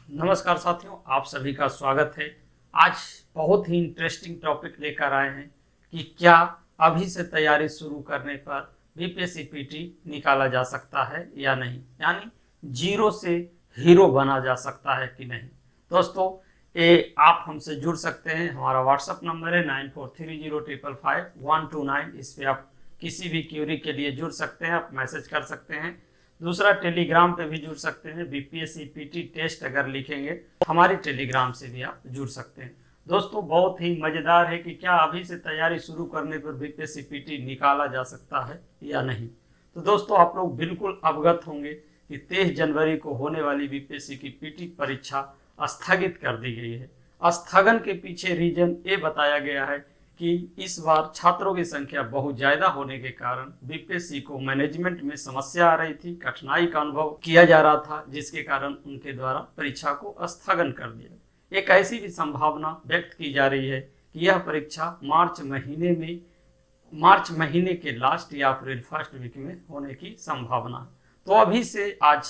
नमस्कार साथियों, आप सभी का स्वागत है। आज बहुत ही इंटरेस्टिंग टॉपिक लेकर आए हैं कि क्या अभी से तैयारी शुरू करने पर बीपीएससी पीटी निकाला जा सकता है या नहीं, यानी जीरो से हीरो बना जा सकता है कि नहीं। दोस्तों, ये आप हमसे जुड़ सकते हैं। हमारा व्हाट्सअप नंबर है 9430555129। इस पर आप किसी भी क्यूरी के लिए जुड़ सकते हैं, आप मैसेज कर सकते हैं। दूसरा, टेलीग्राम पे भी जुड़ सकते हैं। बीपीएससी पीटी टेस्ट अगर लिखेंगे हमारी टेलीग्राम से भी आप जुड़ सकते हैं। दोस्तों, बहुत ही मज़ेदार है कि क्या अभी से तैयारी शुरू करने पर बीपीएससी पीटी निकाला जा सकता है या नहीं। तो दोस्तों, आप लोग बिल्कुल अवगत होंगे कि 23 जनवरी को होने वाली बीपीएससी की पीटी परीक्षा स्थगित कर दी गई है। स्थगन के पीछे रीजन ये बताया गया है कि इस बार छात्रों की संख्या बहुत ज़्यादा होने के कारण बीपीएससी को मैनेजमेंट में समस्या आ रही थी, कठिनाई का अनुभव किया जा रहा था, जिसके कारण उनके द्वारा परीक्षा को स्थगन कर दिया। एक ऐसी भी संभावना व्यक्त की जा रही है कि यह परीक्षा मार्च महीने के लास्ट या अप्रैल फर्स्ट वीक में होने की संभावना है। तो अभी से आज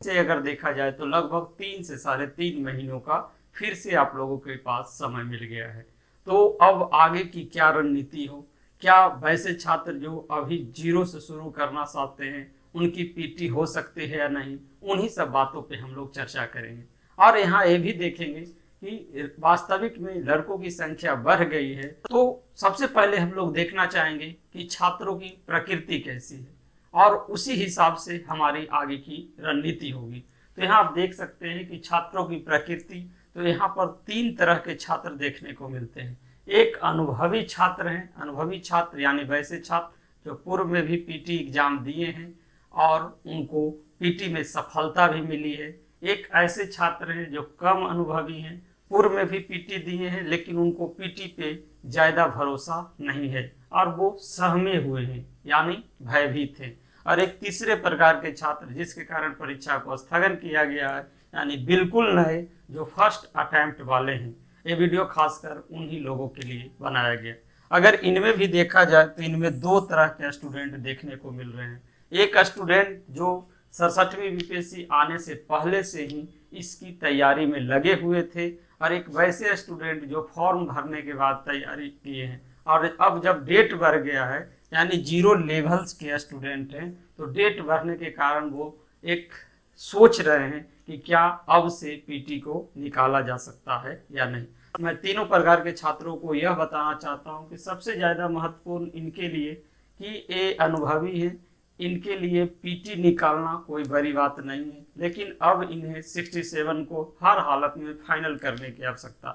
से अगर देखा जाए तो लगभग 3 से 3.5 महीनों का फिर से आप लोगों के पास समय मिल गया है। तो अब आगे की क्या रणनीति हो, क्या वैसे छात्र जो अभी जीरो से शुरू करना चाहते हैं उनकी पीटी हो सकती है या नहीं, उन्हीं सब बातों पे हम लोग चर्चा करेंगे। और यहाँ ये भी देखेंगे कि वास्तविक में लड़कों की संख्या बढ़ गई है। तो सबसे पहले हम लोग देखना चाहेंगे कि छात्रों की प्रकृति कैसी है और उसी हिसाब से हमारी आगे की रणनीति होगी। तो यहाँ आप देख सकते हैं कि छात्रों की प्रकृति, तो यहाँ पर 3 तरह के छात्र देखने को मिलते हैं। एक अनुभवी छात्र हैं, अनुभवी छात्र यानी वैसे छात्र जो पूर्व में भी पीटी एग्जाम दिए हैं और उनको पीटी में सफलता भी मिली है। एक ऐसे छात्र हैं जो कम अनुभवी हैं, पूर्व में भी पीटी दिए हैं लेकिन उनको पीटी पे ज़्यादा भरोसा नहीं है और वो सहमे हुए हैं यानी भयभीत हैं। और एक तीसरे प्रकार के छात्र जिसके कारण परीक्षा को स्थगन किया गया है, यानी बिल्कुल नए जो फर्स्ट अटेम्प्ट वाले हैं। ये वीडियो खासकर उन्हीं लोगों के लिए बनाया गया। अगर इनमें भी देखा जाए तो इनमें 2 तरह के स्टूडेंट देखने को मिल रहे हैं। एक स्टूडेंट जो 67वीं बीपीएससी आने से पहले से ही इसकी तैयारी में लगे हुए थे और एक वैसे स्टूडेंट जो फॉर्म भरने के बाद तैयारी किए हैं और अब जब डेट बढ़ गया है, यानी जीरो लेवल्स के स्टूडेंट हैं, तो डेट बढ़ने के कारण वो एक सोच रहे हैं कि क्या अब से पीटी को निकाला जा सकता है या नहीं। मैं तीनों प्रकार के छात्रों को यह बताना चाहता हूं कि सबसे ज़्यादा महत्वपूर्ण इनके लिए कि ये अनुभवी हैं, इनके लिए पीटी निकालना कोई बड़ी बात नहीं है, लेकिन अब इन्हें 67 को हर हालत में फाइनल करने की आवश्यकता।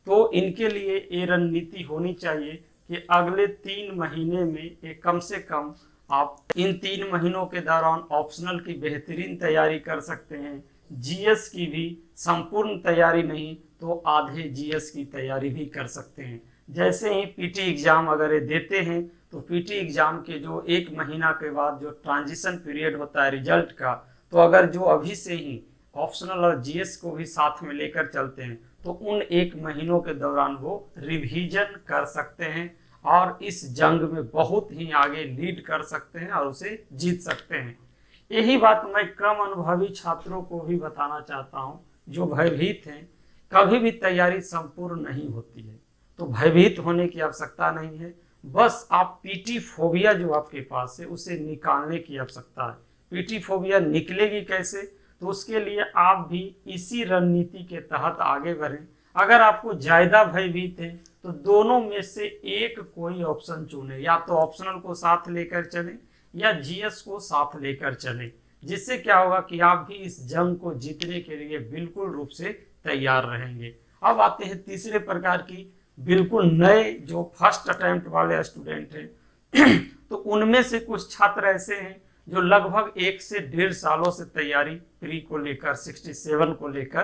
तो इनके लिए ये रणनीति होनी चाहिए कि अगले 3 महीने में एक कम से कम आप इन 3 महीनों के दौरान ऑप्शनल की बेहतरीन तैयारी कर सकते हैं। जीएस की भी संपूर्ण तैयारी नहीं तो आधे जीएस की तैयारी भी कर सकते हैं। जैसे ही पीटी एग्जाम अगर ये देते हैं तो पीटी एग्जाम के जो 1 महीना के बाद जो ट्रांजिशन पीरियड होता है रिजल्ट का, तो अगर जो अभी से ही ऑप्शनल और जीएस को भी साथ में लेकर चलते हैं तो उन 1 महीनों के दौरान वो रिवीजन कर सकते हैं और इस जंग में बहुत ही आगे लीड कर सकते हैं और उसे जीत सकते हैं। यही बात मैं कम अनुभवी छात्रों को भी बताना चाहता हूं जो भयभीत हैं। कभी भी तैयारी संपूर्ण नहीं होती है, तो भयभीत होने की आवश्यकता नहीं है। बस आप पीटी फोबिया जो आपके पास है उसे निकालने की आवश्यकता है। पीटी फोबिया निकलेगी कैसे, तो उसके लिए आप भी इसी रणनीति के तहत आगे बढ़ें। अगर आपको ज़्यादा भयभीत है तो दोनों में से एक कोई ऑप्शन चुने, या तो ऑप्शनल को साथ लेकर चलें या जीएस को साथ लेकर चलें, जिससे क्या होगा कि आप भी इस जंग को जीतने के लिए बिल्कुल रूप से तैयार रहेंगे। अब आते हैं तीसरे प्रकार की, बिल्कुल नए जो फर्स्ट अटेम्प्ट वाले स्टूडेंट हैं तो उनमें से कुछ छात्र ऐसे हैं जो लगभग 1 से 1.5 सालों से तैयारी प्री को लेकर 67 को लेकर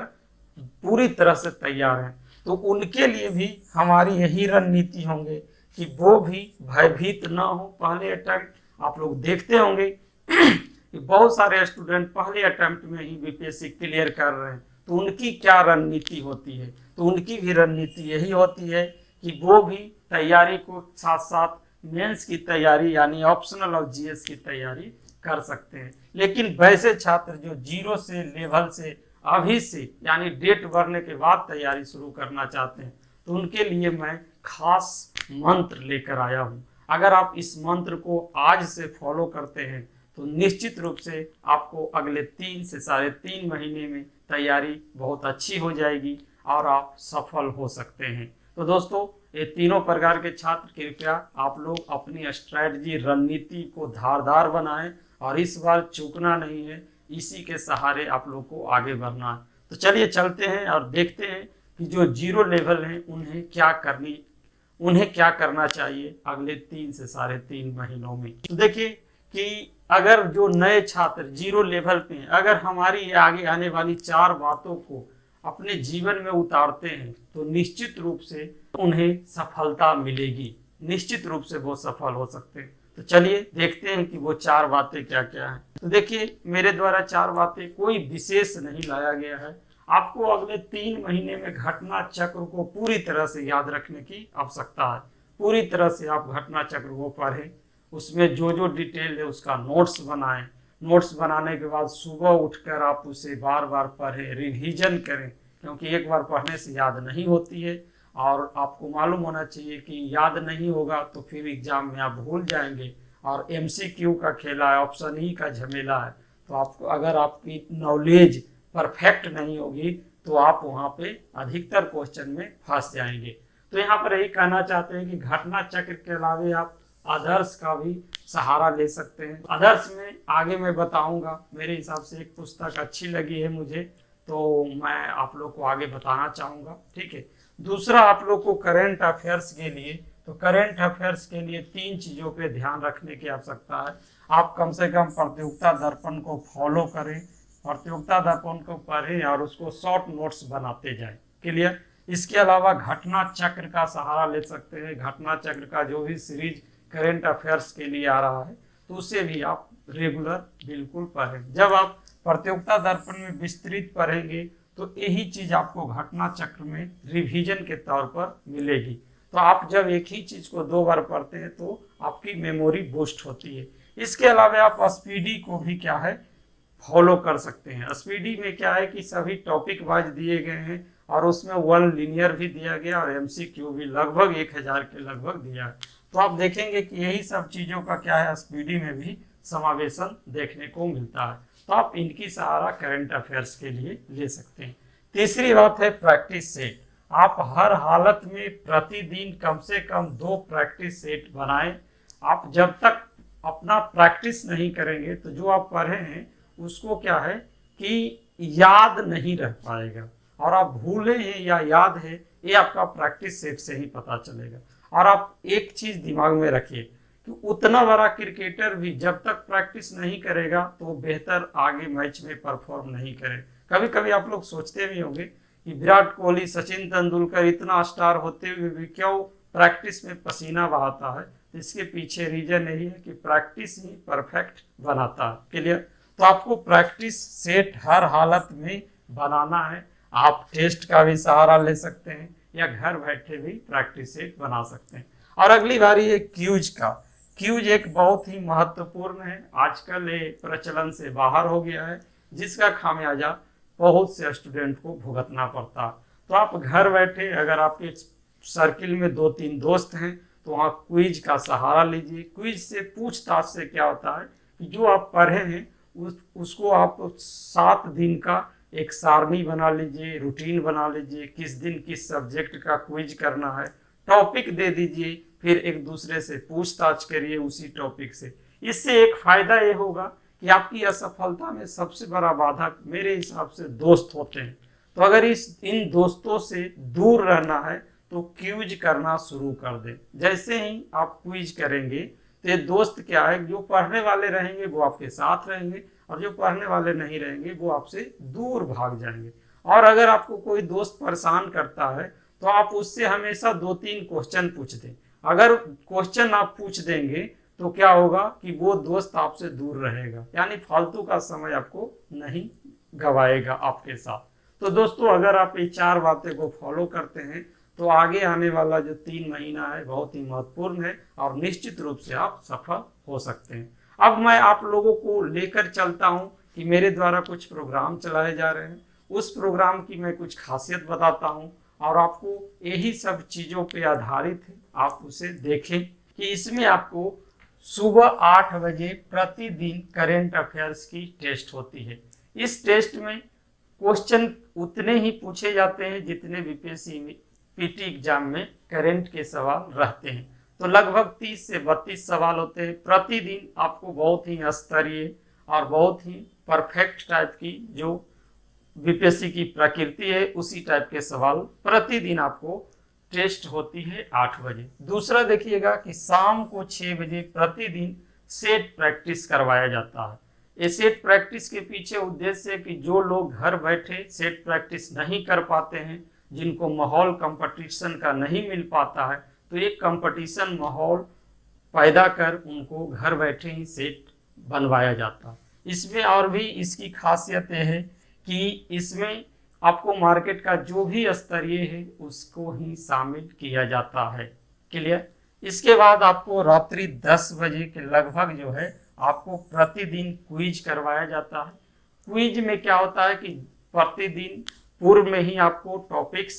पूरी तरह से तैयार हैं। तो उनके लिए भी हमारी यही रणनीति होंगे कि वो भी भयभीत ना हो। पहले अटेम्प्ट आप लोग देखते होंगे कि बहुत सारे स्टूडेंट पहले अटेम्प्ट में ही बीपीएससी क्लियर कर रहे हैं, तो उनकी क्या रणनीति होती है, तो उनकी भी रणनीति यही होती है कि वो भी तैयारी को साथ साथ मेंस की तैयारी यानी ऑप्शनल और जीएस की तैयारी कर सकते हैं। लेकिन वैसे छात्र जो जीरो से लेवल से अभी से यानी डेट भरने के बाद तैयारी शुरू करना चाहते हैं तो उनके लिए मैं खास मंत्र लेकर आया हूँ। अगर आप इस मंत्र को आज से फॉलो करते हैं तो निश्चित रूप से आपको अगले 3 से 3.5 महीने में तैयारी बहुत अच्छी हो जाएगी और आप सफल हो सकते हैं। तो दोस्तों, ये तीनों प्रकार के छात्र कृपया आप लोग अपनी स्ट्रैटेजी रणनीति को धारदार बनाएं और इस बार चूकना नहीं है। इसी के सहारे आप लोग को आगे बढ़ना है। तो चलिए चलते हैं और देखते हैं कि जो जीरो लेवल हैं उन्हें क्या करना चाहिए अगले 3 से 3.5 महीनों में। तो देखिए कि अगर जो नए छात्र जीरो लेवल पे हैं, अगर हमारी आगे आने वाली 4 बातों को अपने जीवन में उतारते हैं तो निश्चित रूप से उन्हें सफलता मिलेगी, निश्चित रूप से वो सफल हो सकते हैं। तो चलिए देखते हैं कि वो 4 बातें क्या क्या हैं। तो देखिए, मेरे द्वारा 4 बातें कोई विशेष नहीं लाया गया है। आपको अगले 3 महीने में घटना चक्र को पूरी तरह से याद रखने की आवश्यकता है। पूरी तरह से आप घटना चक्र को पढ़ें, उसमें जो जो डिटेल है उसका नोट्स बनाएं। नोट्स बनाने के बाद सुबह उठकर आप उसे बार बार पढ़ें, रिवीजन करें, क्योंकि एक बार पढ़ने से याद नहीं होती है और आपको मालूम होना चाहिए कि याद नहीं होगा तो फिर एग्जाम में आप भूल जाएंगे और MCQ का खेला है, ऑप्शन ई का झमेला है। तो आपको अगर आपकी नॉलेज परफेक्ट नहीं होगी तो आप वहाँ पे अधिकतर क्वेश्चन में फंस जाएंगे। तो यहाँ पर यही कहना चाहते हैं कि घटना चक्र के अलावा आप आदर्श का भी सहारा ले सकते हैं। आदर्श में आगे मैं बताऊंगा, मेरे हिसाब से एक पुस्तक अच्छी लगी है मुझे, तो मैं आप लोग को आगे बताना चाहूँगा, ठीक है। दूसरा, आप लोग को करंट अफेयर्स के लिए, तो करंट अफेयर्स के लिए 3 चीज़ों पे ध्यान रखने की आवश्यकता है। आप कम से कम प्रतियोगिता दर्पण को फॉलो करें, प्रतियोगिता दर्पण को पढ़ें और उसको शॉर्ट नोट्स बनाते जाएं। क्लियर। इसके अलावा घटना चक्र का सहारा ले सकते हैं। घटना चक्र का जो भी सीरीज करंट अफेयर्स के लिए आ रहा है तो उसे भी आप रेगुलर बिल्कुल पढ़ें। जब आप प्रतियोगिता दर्पण में विस्तृत पढ़ेंगे तो यही चीज आपको घटना चक्र में रिवीजन के तौर पर मिलेगी। तो आप जब एक ही चीज को 2 बार पढ़ते हैं तो आपकी मेमोरी बूस्ट होती है। इसके अलावा आप स्पीडी को भी क्या है फॉलो कर सकते हैं। स्पीडी में क्या है कि सभी टॉपिक वाइज दिए गए हैं और उसमें 1 लिनियर भी दिया गया और MCQ भी लगभग 1000 के लगभग दिया है। तो आप देखेंगे कि यही सब चीज़ों का क्या है स्पीडी में भी समावेशन देखने को मिलता है। तो आप इनकी सहारा करंट अफेयर्स के लिए ले सकते हैं। तीसरी बात है प्रैक्टिस सेट। आप हर हालत में प्रतिदिन कम से कम 2 प्रैक्टिस सेट बनाएं। आप जब तक अपना प्रैक्टिस नहीं करेंगे तो जो आप पढ़े हैं उसको क्या है कि याद नहीं रह पाएगा, और आप भूले हैं या याद है ये आपका प्रैक्टिस सेट से ही पता चलेगा। और आप एक चीज दिमाग में रखिए कि उतना बड़ा क्रिकेटर भी जब तक प्रैक्टिस नहीं करेगा तो बेहतर आगे मैच में परफॉर्म नहीं करे। कभी कभी आप लोग सोचते भी होंगे कि विराट कोहली, सचिन तेंदुलकर इतना स्टार होते हुए भी क्यों प्रैक्टिस में पसीना बहाता है। इसके पीछे रीजन यही है कि प्रैक्टिस ही परफेक्ट बनाता है। क्लियर। तो आपको प्रैक्टिस सेट हर हालत में बनाना है। आप टेस्ट का भी सहारा ले सकते हैं या घर बैठे भी प्रैक्टिस सेट बना सकते हैं। और अगली बारी है क्यूज का। क्यूज एक बहुत ही महत्वपूर्ण है, आजकल ये प्रचलन से बाहर हो गया है, जिसका खामियाजा बहुत से स्टूडेंट को भुगतना पड़ता है। तो आप घर बैठे, अगर आपके सर्किल में 2-3 दोस्त हैं तो वहाँ क्विज का सहारा लीजिए। क्विज से पूछताछ से क्या होता है कि जो आप पढ़े हैं उसको आप 7 दिन का एक सारणी बना लीजिए, रूटीन बना लीजिए, किस दिन किस सब्जेक्ट का क्विज करना है, टॉपिक दे दीजिए, फिर एक दूसरे से पूछताछ करिए उसी टॉपिक से। इससे एक फायदा ये होगा कि आपकी असफलता में सबसे बड़ा बाधक मेरे हिसाब से दोस्त होते हैं। तो अगर इन दोस्तों से दूर रहना है तो क्विज करना शुरू कर दें। जैसे ही आप क्विज करेंगे तो ये दोस्त क्या है, जो पढ़ने वाले रहेंगे वो आपके साथ रहेंगे और जो पढ़ने वाले नहीं रहेंगे वो आपसे दूर भाग जाएंगे। और अगर आपको कोई दोस्त परेशान करता है तो आप उससे हमेशा 2-3 क्वेश्चन पूछ दें। अगर क्वेश्चन आप पूछ देंगे तो क्या होगा कि वो दोस्त आपसे दूर रहेगा, यानी फालतू का समय आपको नहीं गवाएगा आपके साथ। तो दोस्तों, अगर आप ये 4 बातें को फॉलो करते हैं तो आगे आने वाला जो 3 महीना है बहुत ही महत्वपूर्ण है और निश्चित रूप से आप सफल हो सकते हैं। अब मैं आप लोगों को लेकर चलता हूं कि मेरे द्वारा कुछ प्रोग्राम चलाए जा रहे हैं, उस प्रोग्राम की मैं कुछ खासियत बताता हूँ और आपको यही सब चीज़ों पे आधारित है, आप उसे देखें कि इसमें आपको सुबह 8 बजे प्रतिदिन करेंट अफेयर्स की टेस्ट होती है। इस टेस्ट में क्वेश्चन उतने ही पूछे जाते हैं जितने बीपीएससी में पीटी एग्जाम में करेंट के सवाल रहते हैं। तो लगभग 30 से 32 सवाल होते हैं प्रतिदिन। आपको बहुत ही स्तरीय और बहुत ही परफेक्ट टाइप की जो बीपीएससी की प्रकृति है उसी टाइप के सवाल प्रतिदिन आपको टेस्ट होती है 8 बजे। दूसरा देखिएगा कि शाम को 6 बजे प्रतिदिन सेट प्रैक्टिस करवाया जाता है। ये सेट प्रैक्टिस के पीछे उद्देश्य है कि जो लोग घर बैठे सेट प्रैक्टिस नहीं कर पाते हैं, जिनको माहौल कंपटीशन का नहीं मिल पाता है, तो एक कंपटीशन माहौल पैदा कर उनको घर बैठे ही सेट बनवाया जाता है। इसमें और भी इसकी खासियत यह है कि इसमें आपको मार्केट का जो भी स्तरीय है उसको ही शामिल किया जाता है। क्लियर। इसके बाद आपको रात्रि 10 बजे के लगभग जो है आपको प्रतिदिन क्विज करवाया जाता है। क्विज में क्या होता है कि प्रतिदिन पूर्व में ही आपको टॉपिक्स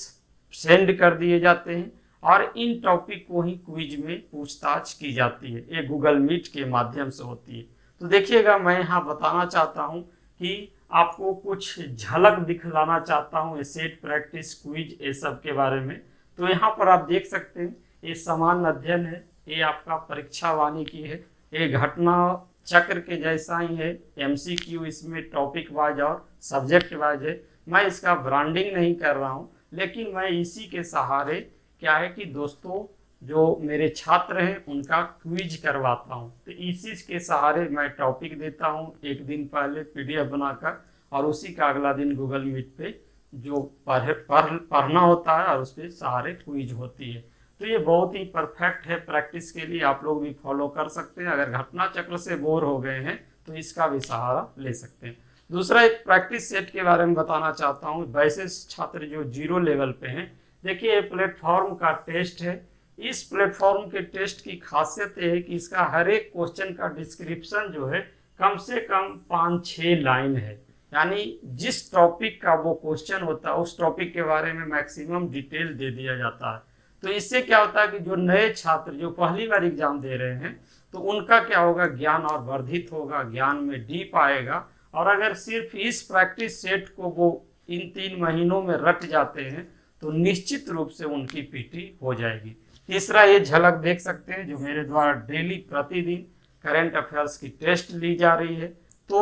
सेंड कर दिए जाते हैं और इन टॉपिक को ही क्विज में पूछताछ की जाती है। ये गूगल मीट के माध्यम से होती है। तो देखिएगा, मैं यहाँ बताना चाहता हूँ कि आपको कुछ झलक दिखलाना चाहता हूँ ये सेट प्रैक्टिस क्विज ये सब के बारे में। तो यहाँ पर आप देख सकते हैं ये समान अध्ययन है, ये आपका परीक्षा वानिकी है, ये घटना चक्र के जैसा ही है। एमसीक्यू इसमें टॉपिक वाइज और सब्जेक्ट वाइज है। मैं इसका ब्रांडिंग नहीं कर रहा हूँ, लेकिन मैं इसी के सहारे क्या है कि दोस्तों जो मेरे छात्र हैं उनका क्विज करवाता हूं। तो इसी के सहारे मैं टॉपिक देता हूं एक दिन पहले पीडीएफ बनाकर और उसी का अगला दिन गूगल मीट पे जो पढ़ना होता है और उस पर सहारे क्विज होती है। तो ये बहुत ही परफेक्ट है प्रैक्टिस के लिए, आप लोग भी फॉलो कर सकते हैं। अगर घटना चक्र से बोर हो गए हैं तो इसका भी सहारा ले सकते हैं। दूसरा एक प्रैक्टिस सेट के बारे में बताना चाहता हूँ। वैसे छात्र जो 0 लेवल पे हैं, देखिए प्लेटफॉर्म का टेस्ट है। इस प्लेटफॉर्म के टेस्ट की खासियत यह है कि इसका हर एक क्वेश्चन का डिस्क्रिप्शन जो है कम से कम 5-6 लाइन है। यानी जिस टॉपिक का वो क्वेश्चन होता है उस टॉपिक के बारे में मैक्सिमम डिटेल दे दिया जाता है। तो इससे क्या होता है कि जो नए छात्र जो पहली बार एग्जाम दे रहे हैं तो उनका क्या होगा, ज्ञान और वर्धित होगा, ज्ञान में डीप आएगा। और अगर सिर्फ इस प्रैक्टिस सेट को वो इन 3 महीनों में रट जाते हैं तो निश्चित रूप से उनकी पीटी हो जाएगी। तीसरा ये झलक देख सकते हैं जो मेरे द्वारा डेली प्रतिदिन करंट अफेयर्स की टेस्ट ली जा रही है। तो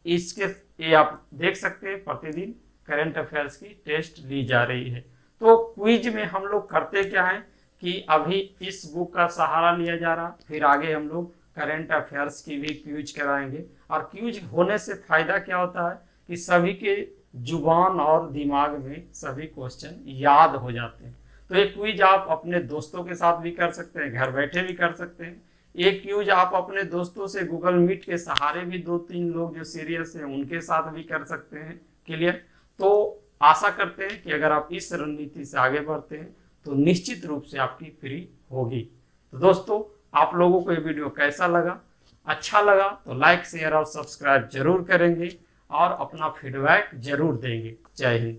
इसके ये आप देख सकते हैं प्रतिदिन करंट अफेयर्स की टेस्ट ली जा रही है। तो क्विज में हम लोग करते क्या है कि अभी इस बुक का सहारा लिया जा रहा, फिर आगे हम लोग करंट अफेयर्स की भी क्विज कराएंगे। और क्विज होने से फायदा क्या होता है कि सभी के जुबान और दिमाग में सभी क्वेश्चन याद हो जाते हैं। तो एक क्विज आप अपने दोस्तों के साथ भी कर सकते हैं, घर बैठे भी कर सकते हैं। एक क्विज आप अपने दोस्तों से गूगल मीट के सहारे भी 2-3 लोग जो सीरियस हैं उनके साथ भी कर सकते हैं। क्लियर। तो आशा करते हैं कि अगर आप इस रणनीति से आगे बढ़ते हैं तो निश्चित रूप से आपकी फ्री होगी। तो दोस्तों, आप लोगों को ये वीडियो कैसा लगा? अच्छा लगा तो लाइक, शेयर और सब्सक्राइब जरूर करेंगे और अपना फीडबैक जरूर देंगे। जय हिंद।